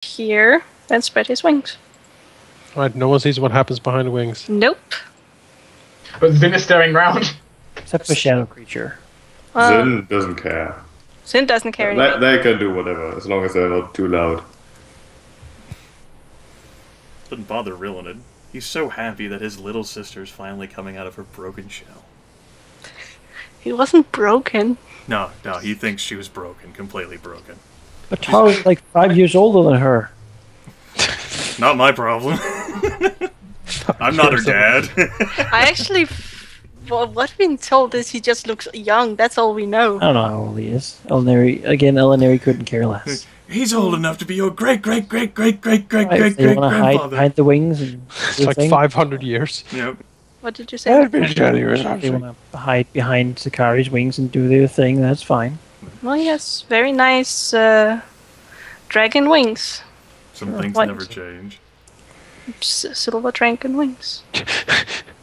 here and spread his wings. Right, no one sees what happens behind the wings. Nope. But Zin is staring round. Except for shadow creature. Zin doesn't care. Zin doesn't care anymore. They can do whatever, as long as they're not too loud. Doesn't bother Rilinid. He's so happy that his little sister's finally coming out of her broken shell. He wasn't broken. No, he thinks she was broken, completely broken. But Tara's like 5 years older than her. Not my problem. I'm not her dad. I actually... Well, what we've been told is he just looks young. That's all we know. I don't know how old he is. Elinary couldn't care less. He's old enough to be your great-great-great-great-great-great-great-great They want to hide grandfather. behind the wings and It's like 500 years. Yep. What did you say? They want to hide behind Sakari's wings and do their thing. That's fine. Well, he has very nice dragon wings. Some things What? never change. Silver dragon wings.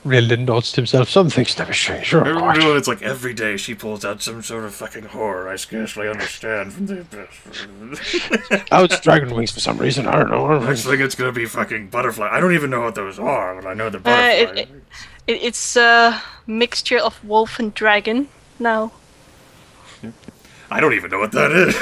Rilinid nods to himself. Some things never change. Sure, of course. It's like every day she pulls out some sort of fucking horror I scarcely understand from the abyss. Oh, it's dragon wings for some reason. I don't know. Next thing it's gonna be fucking butterfly. I don't even know what those are, but I know they're butterfly. It's a mixture of wolf and dragon. No. I don't even know what that is.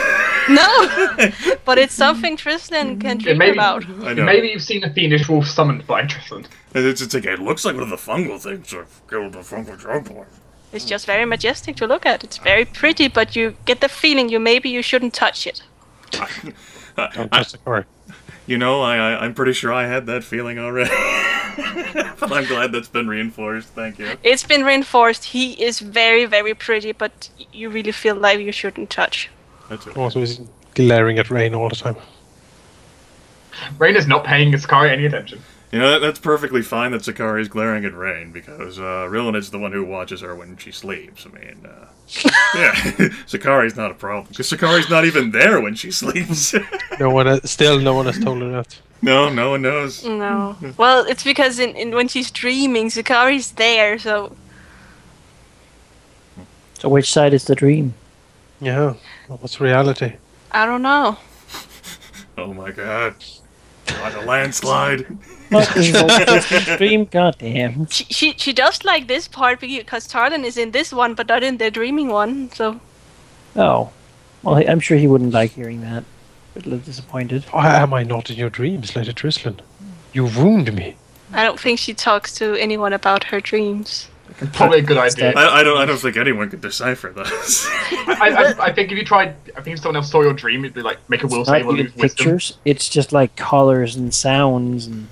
No! But it's something Tristan can dream about. I know. Maybe you've seen a fiendish wolf summoned by Tristan. It's like, it looks like one of the fungal things I've killed the fungal juggler. It's just very majestic to look at. It's very pretty, but you get the feeling you shouldn't touch it. Don't touch the car. You know, I'm pretty sure I had that feeling already. But I'm glad that's been reinforced, thank you. It's been reinforced. He is very, very pretty, but you really feel like you shouldn't touch. That's okay. Also, he's glaring at Rain all the time. Rain is not paying Sakari any attention. You know, that's perfectly fine that Sakari's glaring at Rain, because Rilinid's the one who watches her when she sleeps. I mean, yeah, Sakari's not a problem, because Sakari's not even there when she sleeps. No one has told her that. No one knows. No. Well, it's because when she's dreaming, Sakari's there, so... So which side is the dream? Yeah. Well, what's reality? I don't know. Oh my god. Like a landslide. What is the dream? Goddamn. She does like this part because Tarlan is in this one, but not in the dreaming one, so... Oh. Well, I'm sure he wouldn't like hearing that. A little disappointed. Why am I not in your dreams, Lady Trislan? You wound me. I don't think she talks to anyone about her dreams. Probably a good idea. I don't think anyone could decipher this. I think if someone else saw your dream, it'd be like, make a will It's save not or even lose wisdom. pictures. It's just like colors and sounds and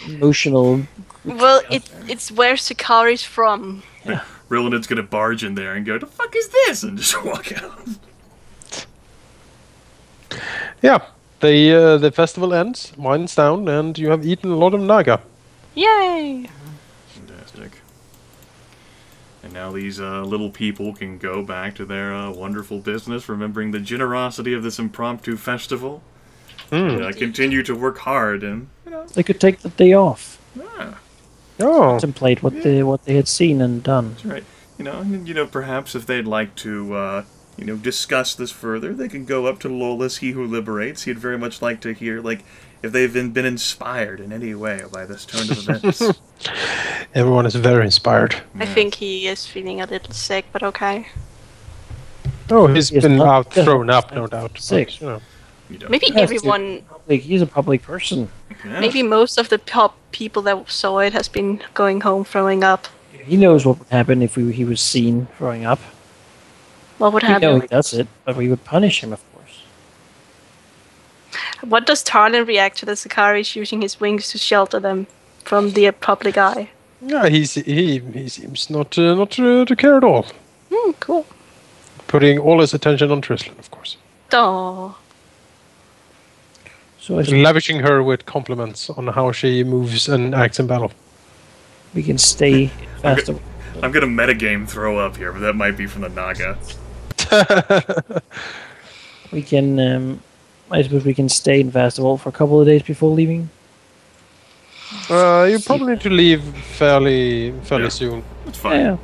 emotional. Well, it's where Sakari's from. Yeah. Rilinid's gonna barge in there and go, "The fuck is this?" and just walk out. Yeah. The festival winds down, and you have eaten a lot of naga. Yay! Fantastic. And now these little people can go back to their wonderful business, remembering the generosity of this impromptu festival. Continue to work hard and, you know... They could take the day off. Yeah. Oh. Contemplate what they had seen and done. That's right. You know, perhaps if they'd like to, discuss this further, they can go up to Lolas, He Who Liberates. He'd very much like to hear, if they've been inspired in any way by this turn of events. Everyone is very inspired. I think he is feeling a little sick, but okay. Oh, he's He's been not- thrown up, no doubt. Sick. But, you know. You know. Maybe Yes, everyone... He's a public person. Yeah. Maybe most of the top people that saw it has been going home throwing up. He knows what would happen if he was seen throwing up. What would We know happen? he does it, but we would punish him, of course. What does Tarlan react to the Sakari's using his wings to shelter them from the public eye? Yeah, he seems not to care at all. Cool. Putting all his attention on Trislan, of course. Aww. So as Lavishing her with compliments on how she moves and acts in battle. we can stay faster. I'm gonna metagame throw up here, but that might be from the Naga. We can, I suppose we can stay in Festival for a couple of days before leaving. You probably need to leave fairly Yeah. soon. That's fine. Yeah.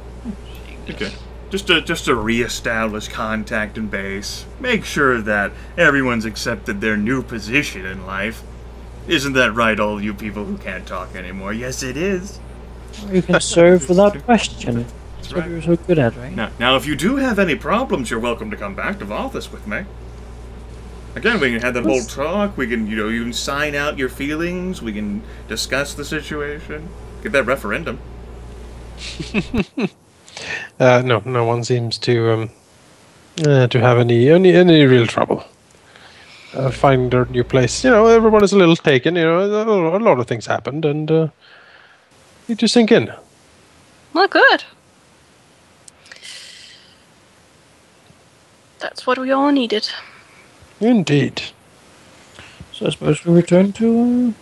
Okay. Just to reestablish contact and base. Make sure that everyone's accepted their new position in life. Isn't that right, all you people who can't talk anymore? Yes, it is. You can serve without question. That's what right. you're so good at, right? Now, if you do have any problems, you're welcome to come back to Valthus with me. Again, we can have that whole talk. We can, you can sign out your feelings. We can discuss the situation. Get that referendum. No one seems to have any real trouble finding their new place. Everyone is a little taken. A lot of things happened, and you just sink in. Well, good. That's what we all needed. Indeed. So I suppose we return to...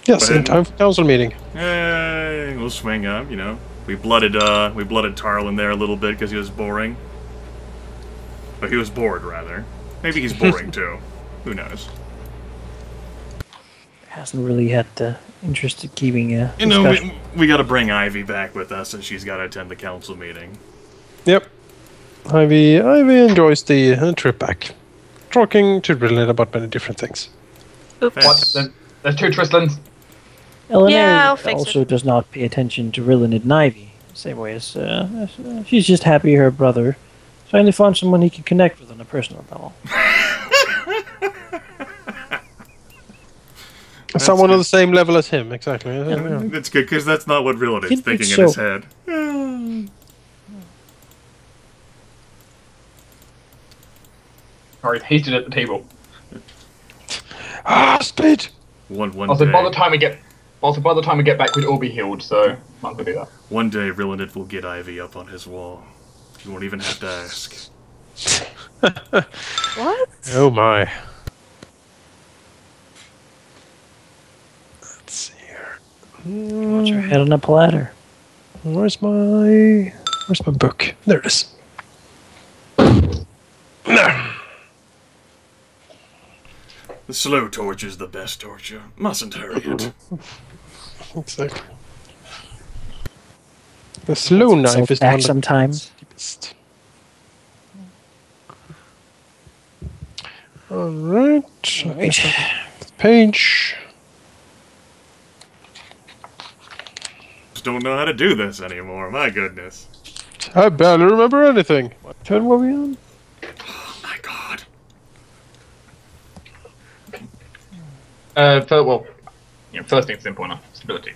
Yes, in time for council meeting. Hey, we'll swing up. We blooded Tarlin there a little bit because he was boring. But he was bored, rather. Maybe he's boring too. Who knows? Hasn't really had the interest in keeping a we got to bring Ivy back with us, and she's got to attend the council meeting. Yep. Ivy enjoys the trip back. Talking to Rilinid about many different things. Oops. What? There's 2 Trislins. Eleanor Yeah, I'll fix also does not pay attention to Rilinid and Ivy. Same way as she's just happy her brother finally found someone he can connect with on a personal level. Someone on the same level as him, exactly. Yeah. That's good, because that's not what Rilinid's thinking so. in his head. Alright, hasted at the table. Speed! One Also, day. by the time we get back, we'd all be healed. So, not gonna do that. One day, Rilinid will get Ivy up on his wall. You won't even have to ask. What? Oh my. Let's see here. Put your head on a platter. Where's my book? There it is. There. The slow torture's the best torture. Mustn't hurry it. Exactly. The slow knife is the back one sometimes. cheapest. Alright. Page. Just don't know how to do this anymore. My goodness. I barely remember anything. What turn were we on? Oh my god. First thing's simple enough. Stability.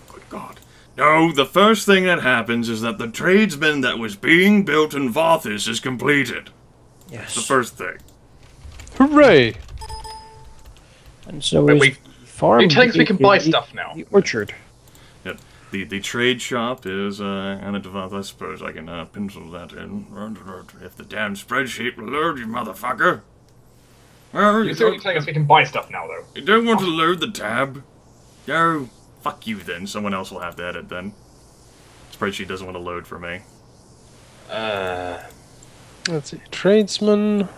Good god. No, the first thing that happens is that the tradesman that was being built in Valthus is completed. Yes. The first thing. Hooray! And so Wait, is the farm. You're telling us we can buy stuff now. The orchard. Yep. The trade shop is on a device. I suppose I can pencil that in. If the damn spreadsheet will load, you motherfucker. You're telling us we can buy stuff now, though. You don't want to load the tab? No. Fuck you then. Someone else will have to edit then. Spreadsheet doesn't want to load for me. Let's see. Tradesman.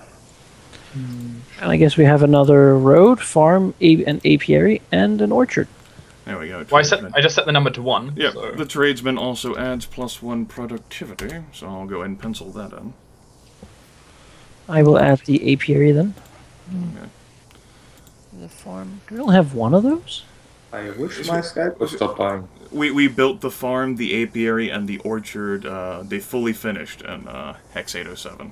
And I guess we have another road, farm, an apiary, and an orchard. There we go. Well, I just set the number to 1. Yeah, So. the tradesman also adds +1 productivity, so I'll go ahead and pencil that in. I will add the apiary then. Okay. The farm. Do we only have one of those? I wish my Skype would stop dying. We built the farm, the apiary, and the orchard. They fully finished in Hex 807.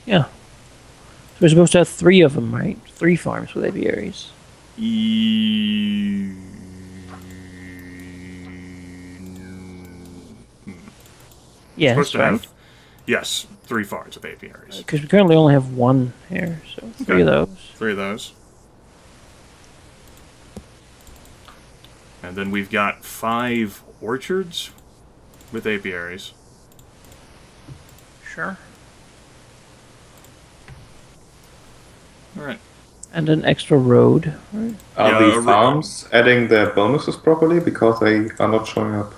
Yeah. So we're supposed to have 3 of them, right? 3 farms with apiaries. Yes, Supposed to right? have, yes, 3 farms with apiaries. Because we currently only have 1 here, so 3 of those. 3 of those. And then we've got 5 orchards with apiaries. Sure. Alright. And an extra road, right? Are Yeah, the farms adding their bonuses properly because they are not showing up?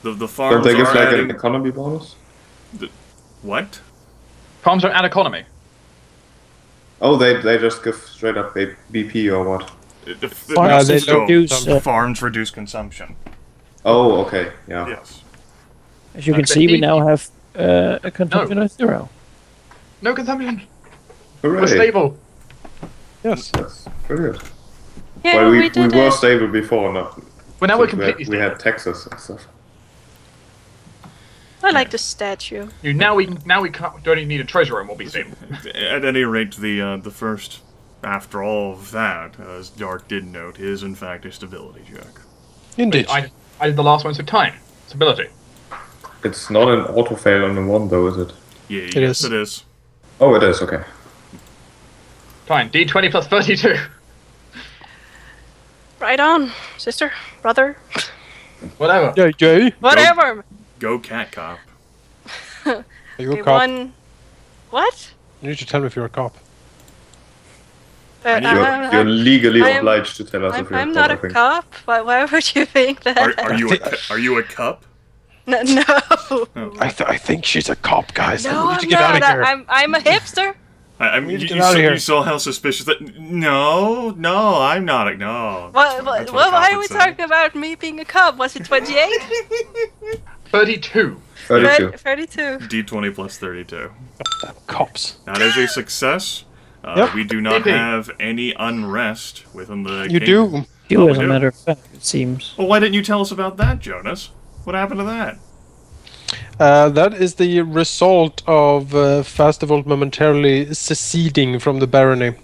The Don't farms they give are like adding... an economy bonus? What? Farms don't add economy. Oh, they just give straight up a BP or what? The Farms they message don't goes, reduce, farms reduce consumption. Oh, okay. Yeah. Yes. As you can Okay. see, we now have a consumption of 0. No consumption. Hooray. We're stable. Yes. That's very good. Yeah, well, we did were it. stable before, not. Well, now we're since completely we stable. had Texas and stuff. I like the statue. Now we can't, don't even need a treasure room. We'll be stable. At any rate, the first, after all of that, as Dark did note, is in fact a stability check. Indeed. I did the last one, so time, stability. It's not an auto fail on the 1, though, is it? Yeah, It yes, is. it is. Oh, it is. Okay. Fine. D20 plus 32. Right on, sister, brother, Whatever. Yeah, Jay. whatever. Go cat cop. Are you a Okay, cop? one. What? You need to tell me if you're a cop. You're legally I'm- obliged to tell us if you're I'm a not cop, a I think. cop. Why would you think that? Are you a cup? No. I think she's a cop, guys. No, we need to I'm get out not. of here. I'm a hipster. I mean, need to get out of you here. saw how suspicious that. No, I'm not a no. What, That's why what a cop are we would say. talking about me being a cop? Was it 28? 32. 32. 32. D20 plus 32. Cops. That is a success. Yep. We do not BP. have any unrest within the. You kingdom. do. You, Oh, as we a do? matter of fact, it seems. Well, why didn't you tell us about that, Jonas? What happened to that? That is the result of Festival momentarily seceding from the barony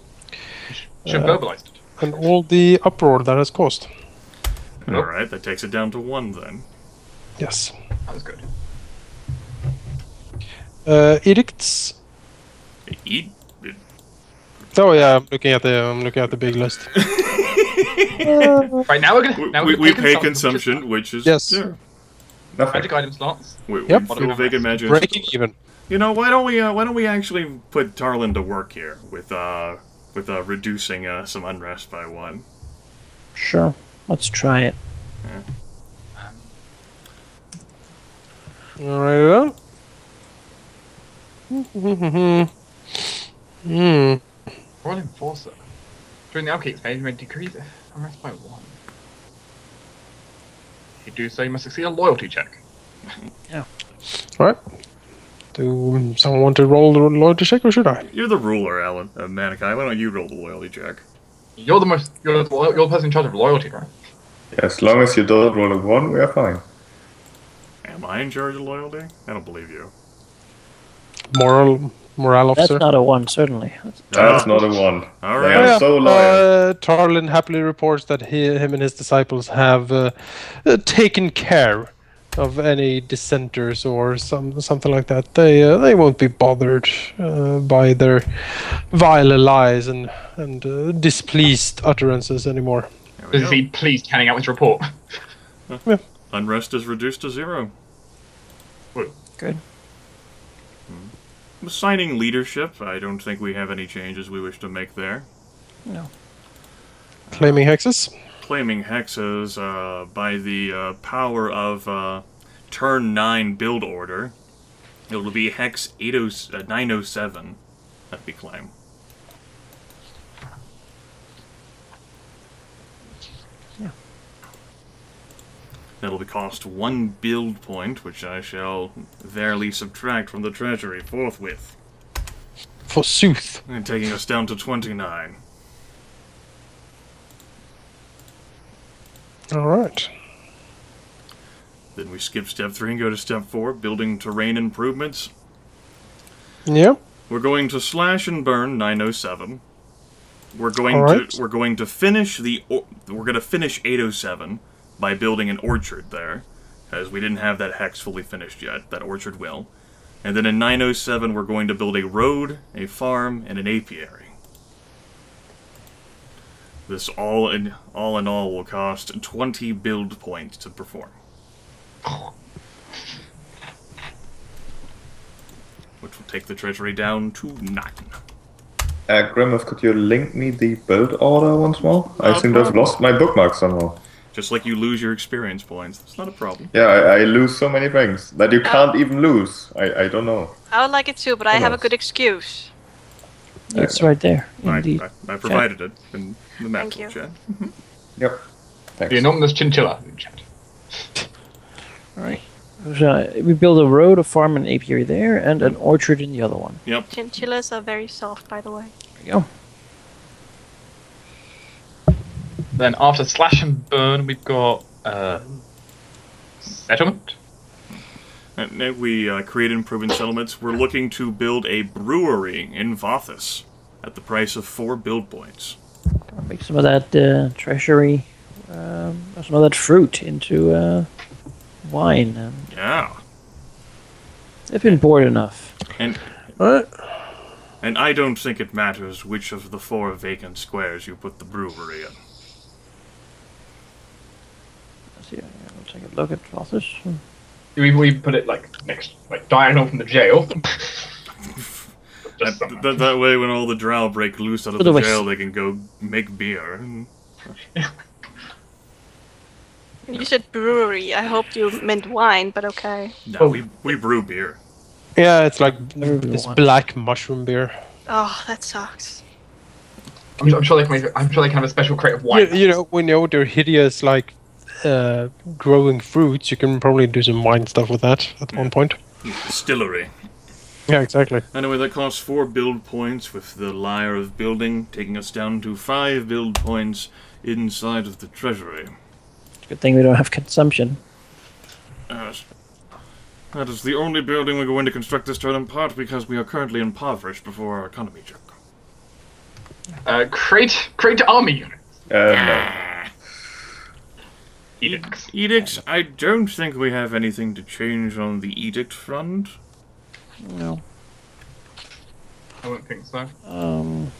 Should have verbalized it. and all the uproar that has caused. All right, that takes it down to 1 then. Yes. That was good. Edicts. Eat. Oh yeah, I'm looking at the big list. Right, now we're gonna. We pay consumption, which is Yes. yeah. Nothing. Magic item slots. We Yep. fill vacant magic. Breaking even. You know, why don't we actually put Tarlin to work here with reducing some unrest by 1? Sure. Let's try it. All right. Royal Enforcer. During the upkeep phase, you may decrease unrest by 1. If you do so, you must succeed a loyalty check. All right. Do someone want to roll the loyalty check, or should I? You're the ruler, Alan. Manikai, why don't you roll the loyalty check? You're the person in charge of loyalty, right? Yeah, as long as you don't roll a 1, we are fine. Am I in charge of loyalty? I don't believe you. Morale That's officer. not a 1, certainly. That's Ah. not a 1. All They right. are so loyal. Tarlin happily reports that him and his disciples have taken care of any dissenters or something like that. They won't be bothered by their vile lies and displeased utterances anymore. There we Does go. he please carrying out his report? Unrest is reduced to 0. Good. Assigning leadership, I don't think we have any changes we wish to make there. No. Claiming hexes. Claiming hexes by the power of turn 9 build order. It will be hex 907 that we claim. Yeah. That'll be cost 1 build point, which I shall verily subtract from the treasury forthwith, Forsooth. and taking us down to 29. All right. Then we skip step 3 and go to step 4, building terrain improvements. Yep. We're going to slash and burn 907. We're going Alright. to finish we're going to finish 807 by building an orchard there, as we didn't have that hex fully finished yet. That orchard will. And then in 907 we're going to build a road, a farm, and an apiary. This all in all will cost 20 build points to perform. Which will take the treasury down to 9. Grimith, could you link me the build order once more? I seem to have lost my bookmark somehow. Just like you lose your experience points. That's not a problem. Yeah, I lose so many things that you can't even lose. I don't know. I would like it too, but I have a Jonas. good excuse. It's right there, indeed. I provided it in the Thank MapTool you. chat. Yep. Thanks. The enormous chinchilla in chat. All right. We build a road, a farm, and an apiary there, and an orchard in the other one. Yep. Chinchillas are very soft, by the way. There you go. Then after slash and burn, we've got settlement. And we create improvement settlements. We're looking to build a brewery in Vothis at the price of 4 build points. I'll make some of that treasury, some of that fruit into wine. Yeah. They've been bored enough. And I don't think it matters which of the 4 vacant squares you put the brewery in. Let's see. I'll take a look at Vothis. We put it diagonal from the jail. That way, when all the drow break loose out of the jail, they can go make beer. You said brewery. I hoped you meant wine, but okay. No, we brew beer. Yeah, it's like this black mushroom beer. Oh, that sucks. I'm sure they can have a special crate of wine. You know, when they're hideous, like growing fruits, you can probably do some wine stuff with that at one point. Distillery. Yeah, exactly. Anyway, that costs 4 build points with the Lyre of Building, taking us down to 5 build points inside of the treasury. Good thing we don't have consumption. That is the only building we're going to construct this turn, in part because we are currently impoverished before our economy check. Crate army units. No. Edicts. Edicts? I don't think we have anything to change on the edict front. No. I wouldn't think so.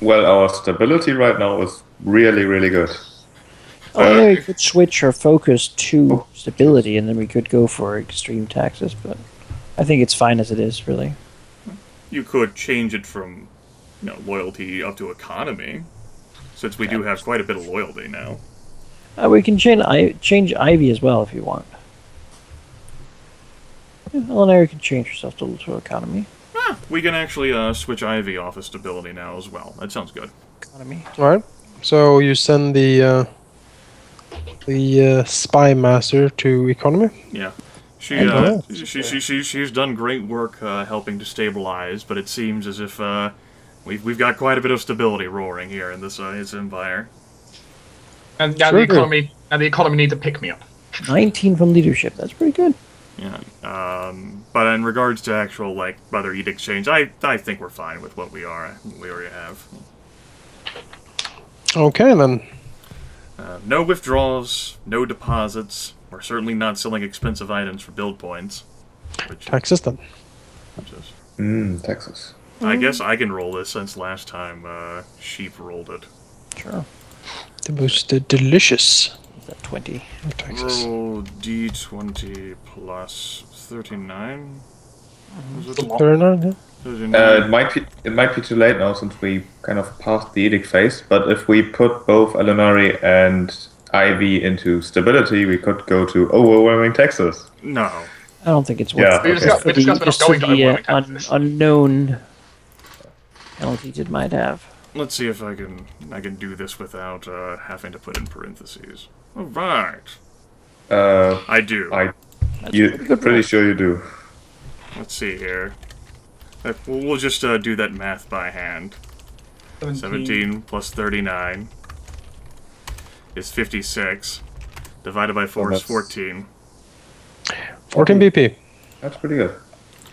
Well, our stability right now is really, really good. We could switch our focus to stability, and then we could go for extreme taxes, but I think it's fine as it is, really. You could change it from, loyalty up to economy, since we do have quite a bit of loyalty now. We can change Ivy as well if you want. Yeah, Eleanor can change herself to economy. We can actually switch Ivy off of stability now as well. That sounds good. Economy. Alright. So you send the spy master to economy? Yeah. She's done great work helping to stabilize, but it seems as if we've got quite a bit of stability roaring here in this empire. And now the economy needs a pick-me-up. 19 from leadership. That's pretty good. Yeah. But in regards to actual other edict change, I think we're fine with what we already have. Okay then. No withdrawals, no deposits. We're certainly not selling expensive items for build points. Taxes then. Texas. I guess I can roll this since last time Sheep rolled it. Sure. The most delicious. Is that 20? Taxes. Roll D20 plus 39. Was it? 39, yeah. 39. It might be too late now since we kind of passed the edict phase. But if we put both Eleanor and Ivy into stability, we could go to overwhelming taxes. No. I don't think it's worth Yeah. it. We discussed Just not going for to the overwhelming taxes. unknown penalties it might have. Let's see if I can do this without having to put in parentheses. All right. I do. Pretty sure you do. Let's see here. We'll just do that math by hand. 17 plus 39 is 56. Divided by 4 is 14. 14 BP. That's pretty good.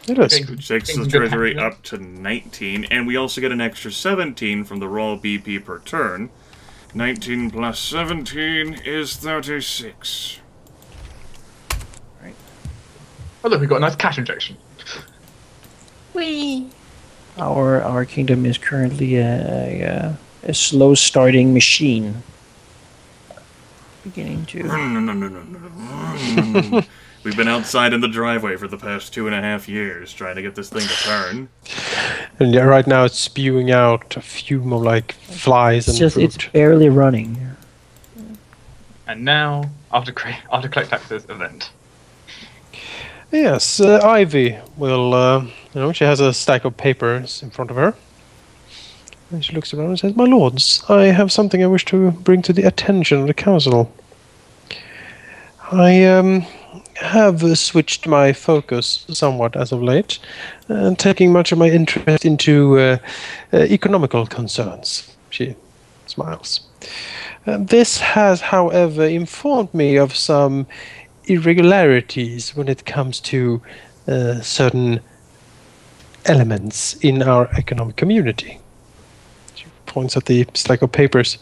It is. Which takes the treasury up to 19. And we also get an extra 17 from the raw BP per turn. 19 plus 17 is 36. Oh look, we've got a nice cash injection. Whee! Our kingdom is currently a slow starting machine. Beginning to. No. We've been outside in the driveway for the past 2.5 years trying to get this thing to turn. And yeah, right now it's spewing out a fume of flies and fruit. It's barely running. And now, after collect taxes, event. Yes, Ivy will, she has a stack of papers in front of her. And she looks around and says, "My lords, I have something I wish to bring to the attention of the council. I have switched my focus somewhat as of late, and taking much of my interest into economical concerns. She smiles. This has, however, informed me of some irregularities when it comes to certain elements in our economic community. She points at the stack of papers.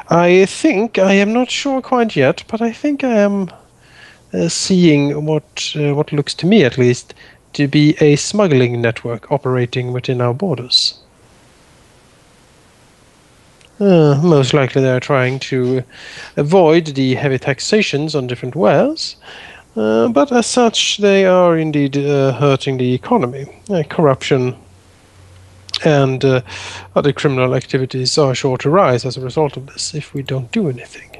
I am not sure quite yet, but I think I am seeing what looks to me, at least, to be a smuggling network operating within our borders. Most likely they are trying to avoid the heavy taxations on different wares, but as such they are indeed hurting the economy. Corruption and other criminal activities are sure to rise as a result of this if we don't do anything.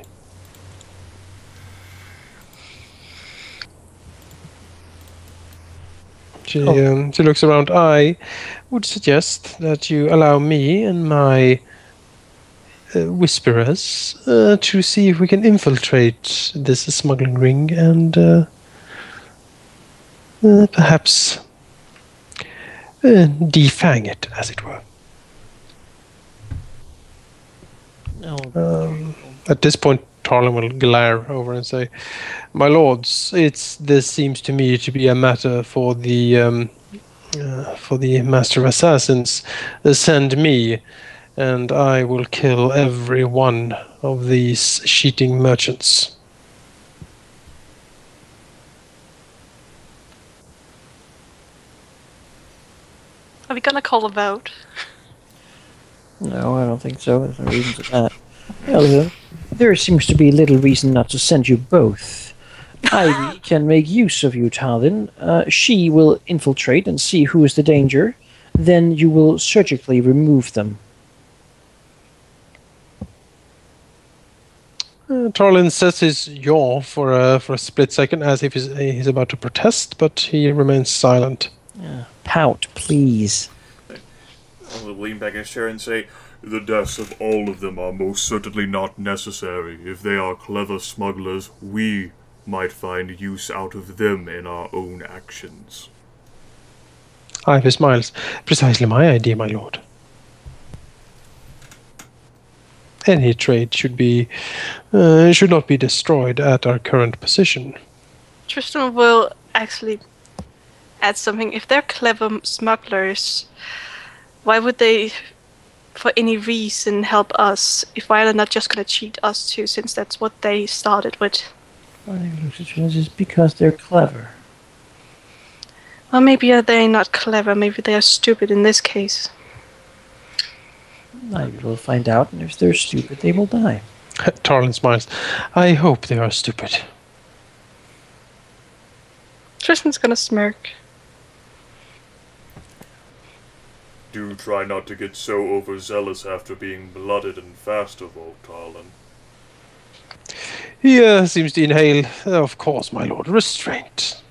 She looks around. I would suggest that you allow me and my whisperers to see if we can infiltrate this smuggling ring and perhaps defang it, as it were. At this point, Tarlin will glare over and say, "My lords, this seems to me to be a matter for the Master of Assassins. Send me, and I will kill every one of these cheating merchants." Are we gonna call a vote? No, I don't think so. There's no reason for that. Well, there seems to be little reason not to send you both. Ivy can make use of you, Talin. She will infiltrate and see who is the danger. Then you will surgically remove them. Tarlin says his yaw for a split second, as if he's about to protest, but he remains silent. Pout, please. I'll lean back in his chair and say, "The deaths of all of them are most certainly not necessary. If they are clever smugglers, we might find use out of them in our own actions." Ivy smiles. "Precisely my idea, my lord. Any trade should not be destroyed at our current position." Tristan will actually add something. If they're clever smugglers, why would they, for any reason, help us? If why are they not just going to cheat us too, since that's what they started with? I think it's just because they're clever. Well, maybe they're not clever. Maybe they are stupid in this case. Ivy will find out, and if they're stupid, they will die. Tarlin smiles. "I hope they are stupid." Tristan's gonna smirk. Do try not to get so overzealous after being blooded and festival, Tarlin. He seems to inhale. "Of course, my lord. Restraint.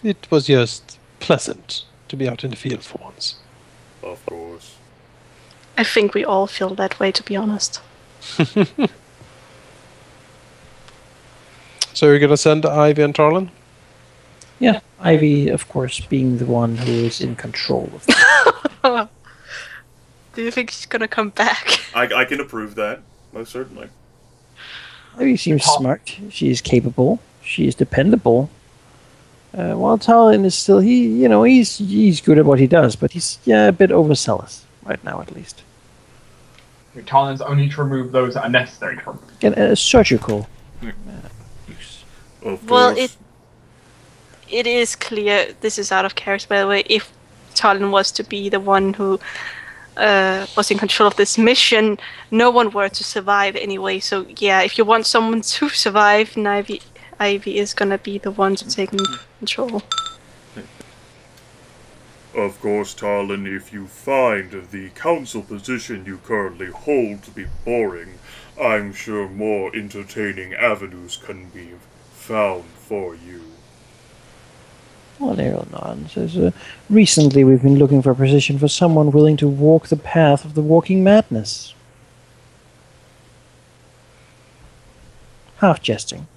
It was just pleasant to be out in the field for once." Of course. I think we all feel that way, to be honest. So you're gonna send Ivy and Tarlin? Yeah, Ivy, of course, being the one who is in control of them. Do you think she's gonna come back? I can approve that, most certainly. Ivy seems smart. She is capable. She is dependable. While Talin is still, he's good at what he does, but he's a bit overzealous right now, at least. Talin's only to remove those that are necessary to remove. And surgical. Of Well, course. it is clear, this is out of character by the way, if Talin was to be the one who was in control of this mission, no one were to survive anyway. So yeah, if you want someone to survive, Ivy is gonna be the one to take control. Of course, Tarlin, if you find the council position you currently hold to be boring, I'm sure more entertaining avenues can be found for you. Well, Errol says, recently we've been looking for a position for someone willing to walk the path of the walking madness. Half jesting.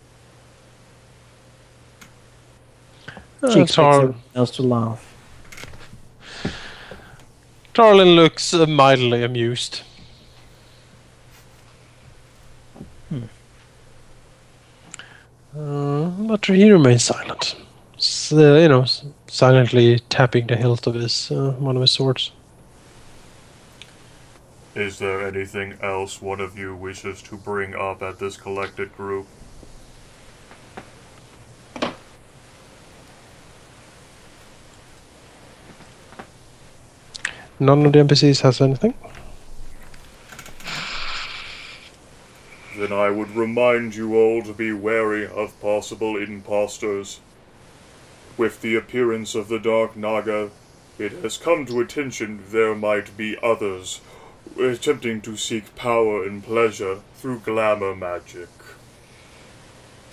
She expects everyone else to laugh. Tarlin looks mildly amused. But he remains silent. Silently tapping the hilt of one of his swords. Is there anything else one of you wishes to bring up at this collected group? None of the NPCs has anything. Then I would remind you all to be wary of possible imposters. With the appearance of the Dark Naga, it has come to attention there might be others attempting to seek power and pleasure through glamour magic.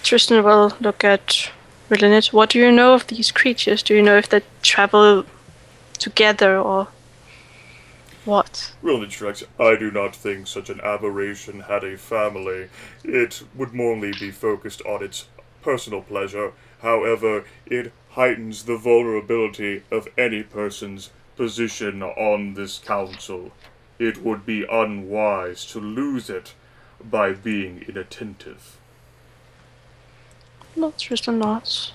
Tristan will look at Rilinid. What do you know of these creatures? Do you know if they travel together or what? Rilinid strikes. I do not think such an aberration had a family. It would morely be focused on its personal pleasure. However, it heightens the vulnerability of any person's position on this council. It would be unwise to lose it by being inattentive. Not Tristan nods.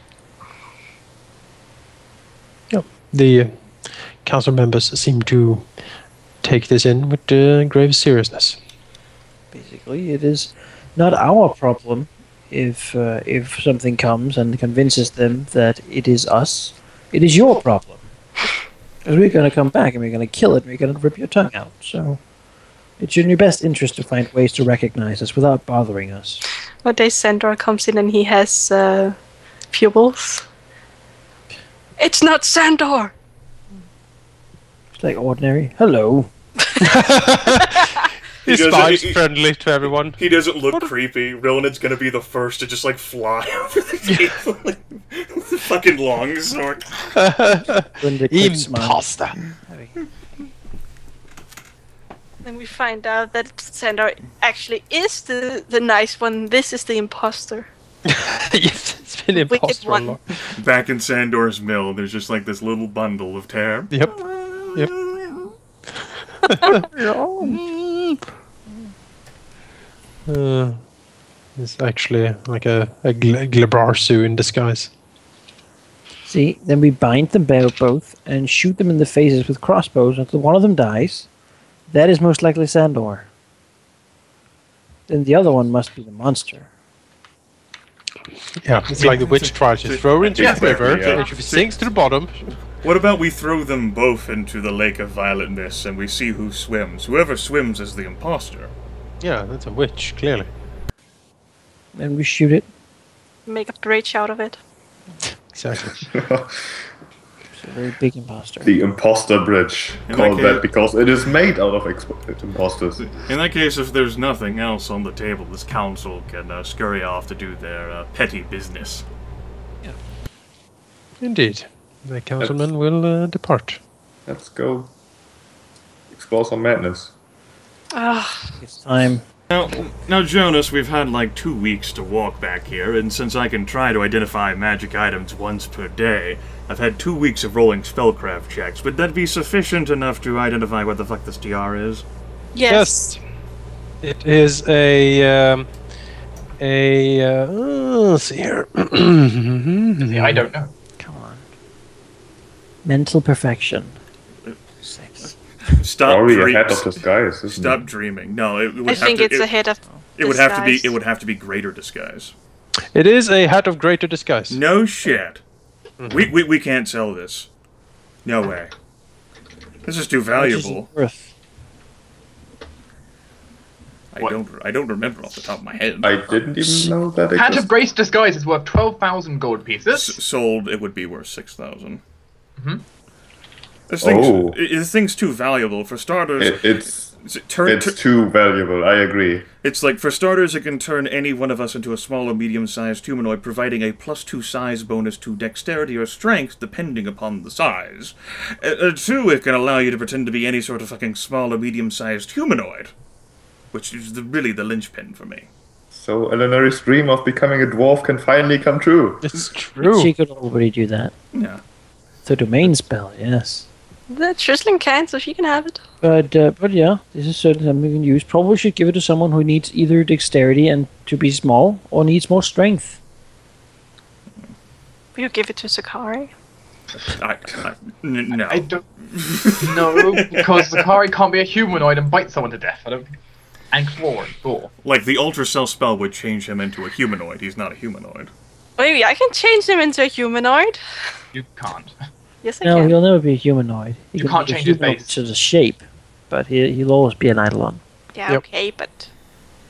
Yeah. The council members seem to take this in with grave seriousness. Basically, it is not our problem if something comes and convinces them that it is us. It is your problem. Because we're going to come back and we're going to kill it and we're going to rip your tongue out. So it's in your best interest to find ways to recognize us without bothering us. One day Sandor comes in and he has pupils. It's not Sandor! It's like ordinary. Hello. He smiles friendly to everyone. He doesn't look creepy. Rilinid's gonna be the first to just like fly over the table with the fucking longsword. Imposter. Then we find out that Sandor actually is the nice one. This is the imposter. Yes, it's been imposter a lot. Back in Sandor's mill, there's just like this little bundle of tear. Yep. It's actually like a Glabarsu in disguise. See, then we bind them both and shoot them in the faces with crossbows until one of them dies. That is most likely Sandor. Then the other one must be the monster. Yeah, it's like the witch trials. You throw her into the river, and she sinks to the bottom. What about we throw them both into the lake of violet mist and we see who swims? Whoever swims is the imposter. Yeah, that's a witch, clearly. And we shoot it. Make a bridge out of it. Exactly. It's a very big imposter. The imposter bridge. Called that because it is made out of imposters. In that case, if there's nothing else on the table, this council can scurry off to do their petty business. Yeah. Indeed. The councilman will depart. Let's go explore some madness. It's time. Now, Jonas, we've had like 2 weeks to walk back here, and since I can try to identify magic items once per day, I've had 2 weeks of rolling spellcraft checks. Would that be sufficient enough to identify what the fuck this TR is? Yes. It is let's see here. See, I don't know. Come on. Mental perfection. 6. Stop Already ahead of disguise. Stop dreaming. No, it would I have think to, it's a hit of it would have to be. It would have to be greater disguise. It is a hat of greater disguise. No shit. We can't sell this. No way. This is too valuable. I don't remember off the top of my head. I didn't even know that Hat of existed. Grace Disguise is worth 12,000 gold pieces. Sold, it would be worth 6,000. Mm-hmm. This thing's too valuable. For starters, It's too valuable, I agree. It's like, for starters, it can turn any one of us into a small or medium-sized humanoid, providing a +2 size bonus to dexterity or strength, depending upon the size. 2, it can allow you to pretend to be any sort of fucking small or medium-sized humanoid. Which is really the linchpin for me. So Eleanor's dream of becoming a dwarf can finally come true. It's true. She could already do that. Yeah. The domain spell, yes. The Trisling can, so she can have it. But yeah, this is certainly something we can use. Probably should give it to someone who needs either dexterity and to be small, or needs more strength. Will you give it to Sakari? No. I don't know, because Zakari can't be a humanoid and bite someone to death. I don't think. And claw and gore. Like, the Ultra Cell spell would change him into a humanoid. He's not a humanoid. Maybe I can change him into a humanoid. You can't. Yes, I No, can. he'll never be a humanoid. He You can can't be a change his humanoid base. to the shape, but he'll always be an Eidolon. Yeah, Yep. okay, but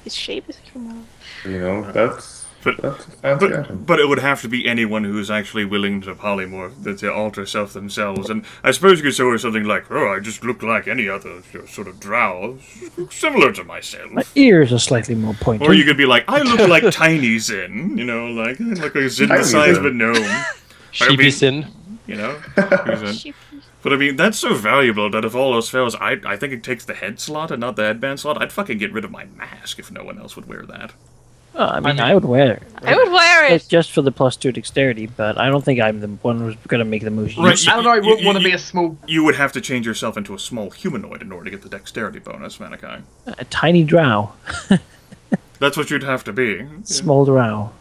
his shape is a humanoid. You know, that's But- a fancy item. But it would have to be anyone who's actually willing to polymorph, to alter self themselves. And I suppose you could say something like, "Oh, I just look like any other sort of drow, similar to myself." My ears are slightly more pointed. Or you could be like, "I look like Tiny Zin," you know, like I look like Zin the Tiny size Zin. of a gnome. Sheepy sin. You know? But I mean, that's so valuable that if all else fails, I think it takes the head slot and not the headband slot. I'd fucking get rid of my mask if no one else would wear that. I mean, I would wear it. I would wear it. Just for the +2 dexterity, but I don't think I'm the one who's going to make the most Right, use. I don't know, I wouldn't want to be a small... You would have to change yourself into a small humanoid in order to get the dexterity bonus, Manikai. A tiny drow. That's what you'd have to be. Small drow.